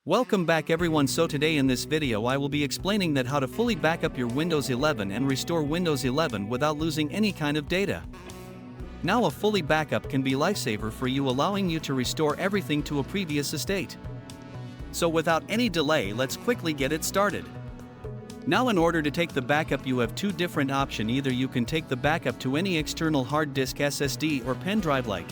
Welcome back everyone. So today in this video I will be explaining that how to fully back up your Windows 11 and restore Windows 11 without losing any kind of data. Now a fully backup can be lifesaver for you, allowing you to restore everything to a previous state. So without any delay, let's quickly get it started. Now in order to take the backup you have two different options. Either you can take the backup to any external hard disk SSD or pen drive like.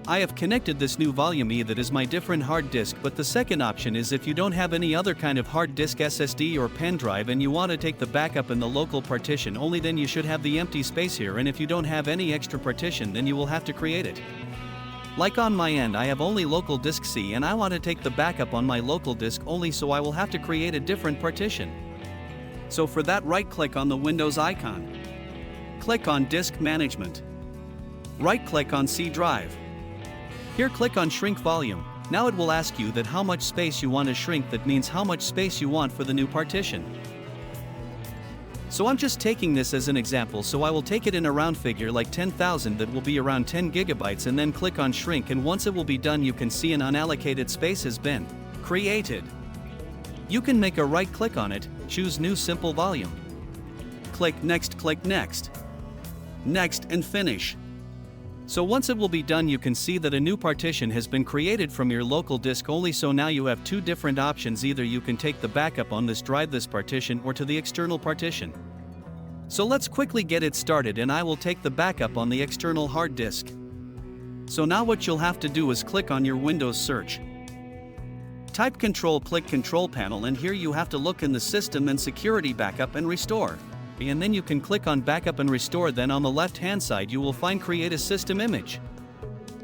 I have connected this new volume E that is my different hard disk, but the second option is if you don't have any other kind of hard disk SSD or pen drive and you want to take the backup in the local partition only, then you should have the empty space here, and if you don't have any extra partition then you will have to create it. Like on my end I have only local disk C and I want to take the backup on my local disk only, so I will have to create a different partition. So for that, right click on the Windows icon. Click on Disk Management. Right click on C Drive. Here click on Shrink Volume. Now it will ask you that how much space you want to shrink, that means how much space you want for the new partition. So I'm just taking this as an example, so I will take it in a round figure like 10,000, that will be around 10 gigabytes, and then click on Shrink, and once it will be done you can see an unallocated space has been created. You can make a right click on it, choose New Simple Volume. Click Next, Next and Finish. So once it will be done you can see that a new partition has been created from your local disk only. So now you have two different options, either you can take the backup on this drive, this partition, or to the external partition. So let's quickly get it started, and I will take the backup on the external hard disk. So now what you'll have to do is click on your Windows search. Type Control, click Control Panel, and here you have to look in the System and Security Backup and Restore. And then you can click on Backup and Restore. Then on the left hand side you will find Create a System Image.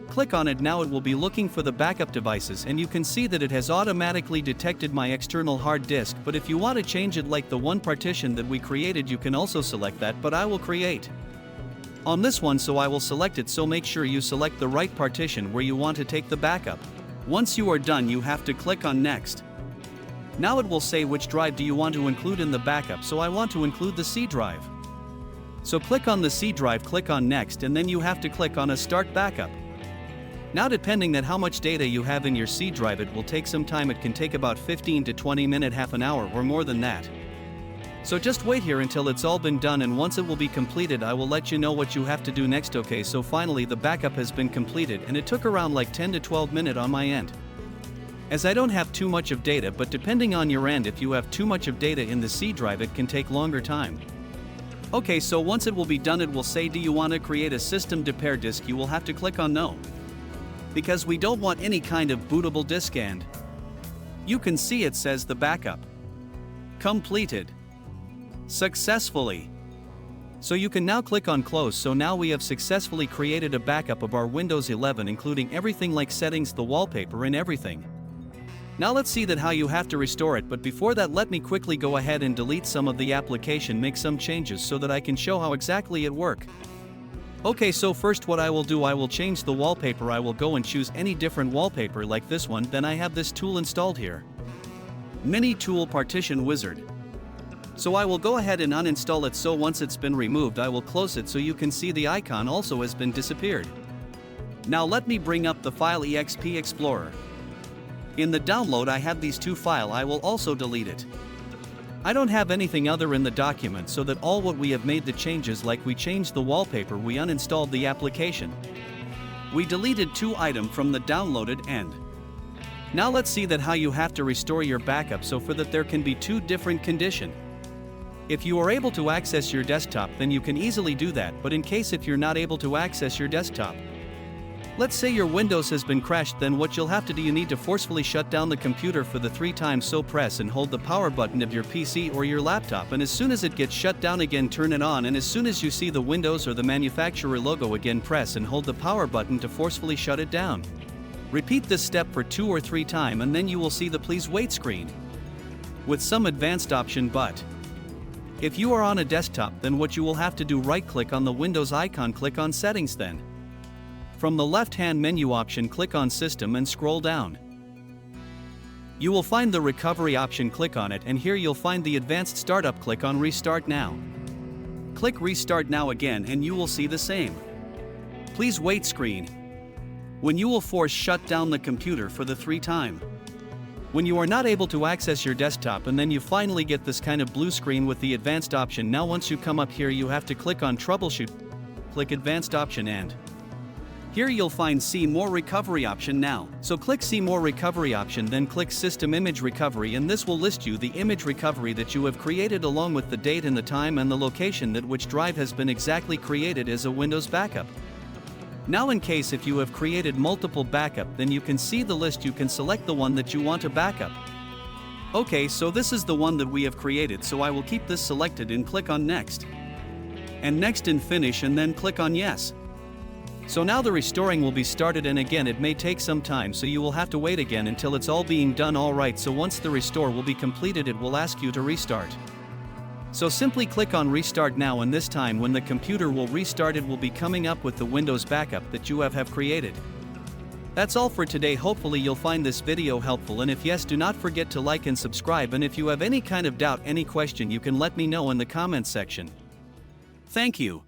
Click on it. Now it will be looking for the backup devices, and you can see that it has automatically detected my external hard disk, but if you want to change it like the one partition that we created you can also select that, but I will create on this one, so I will select it. So make sure you select the right partition where you want to take the backup. Once you are done you have to click on Next. Now it will say which drive do you want to include in the backup, so I want to include the C drive. So click on the C drive, click on Next, and then you have to click on a Start Backup. Now depending on how much data you have in your C drive it will take some time. It can take about 15 to 20 minutes, half an hour or more than that. So just wait here until it's all been done, and once it will be completed I will let you know what you have to do next. Okay, so finally the backup has been completed and it took around like 10 to 12 minutes on my end. As I don't have too much of data, but depending on your end, if you have too much of data in the C drive it can take longer time. Okay, so once it will be done it will say, do you want to create a system to pair disk? You will have to click on No, because we don't want any kind of bootable disk, and you can see it says the backup completed successfully. So you can now click on Close. So now we have successfully created a backup of our Windows 11, including everything like settings, the wallpaper and everything. Now let's see that how you have to restore it, but before that let me quickly go ahead and delete some of the application, make some changes so that I can show how exactly it work. Okay, so first what I will do, I will change the wallpaper. I will go and choose any different wallpaper like this one. Then I have this tool installed here, Mini Tool Partition Wizard. So I will go ahead and uninstall it. So once it's been removed I will close it, so you can see the icon also has been disappeared. Now let me bring up the file EXP Explorer. In the download I have these two files. I will also delete it. I don't have anything other in the document, so that all what we have made the changes, like we changed the wallpaper, we uninstalled the application, we deleted two items from the downloaded end. Now let's see that how you have to restore your backup. So for that there can be two different conditions. If you are able to access your desktop then you can easily do that, but in case if you're not able to access your desktop, let's say your Windows has been crashed, then what you'll have to do, you need to forcefully shut down the computer for the 3 times. So press and hold the power button of your PC or your laptop, and as soon as it gets shut down again turn it on, and as soon as you see the Windows or the manufacturer logo again press and hold the power button to forcefully shut it down. Repeat this step for 2 or 3 times and then you will see the please wait screen with some advanced option. But if you are on a desktop then what you will have to do, right click on the Windows icon, click on Settings, then from the left hand menu option click on System and scroll down. You will find the Recovery option, click on it, and here you'll find the Advanced Startup, click on Restart Now. Click Restart Now again and you will see the same please wait screen when you will force shut down the computer for the 3 times. When you are not able to access your desktop and then you finally get this kind of blue screen with the advanced option. Now once you come up here you have to click on troubleshoot, click advanced option, and here you'll find see more recovery option now. So click see more recovery option, then click system image recovery, and this will list you the image recovery that you have created along with the date and the time and the location that which drive has been exactly created as a Windows backup. Now in case if you have created multiple backup, then you can see the list, you can select the one that you want to backup. Okay, so this is the one that we have created, so I will keep this selected and click on next. And next and finish, and then click on yes. So now the restoring will be started, and again it may take some time, so you will have to wait again until it's all being done. Alright, so once the restore will be completed it will ask you to restart. So simply click on restart now, and this time when the computer will restart it will be coming up with the Windows backup that you have created. That's all for today. Hopefully you'll find this video helpful, and if yes, do not forget to like and subscribe, and if you have any kind of doubt, any question, you can let me know in the comments section. Thank you.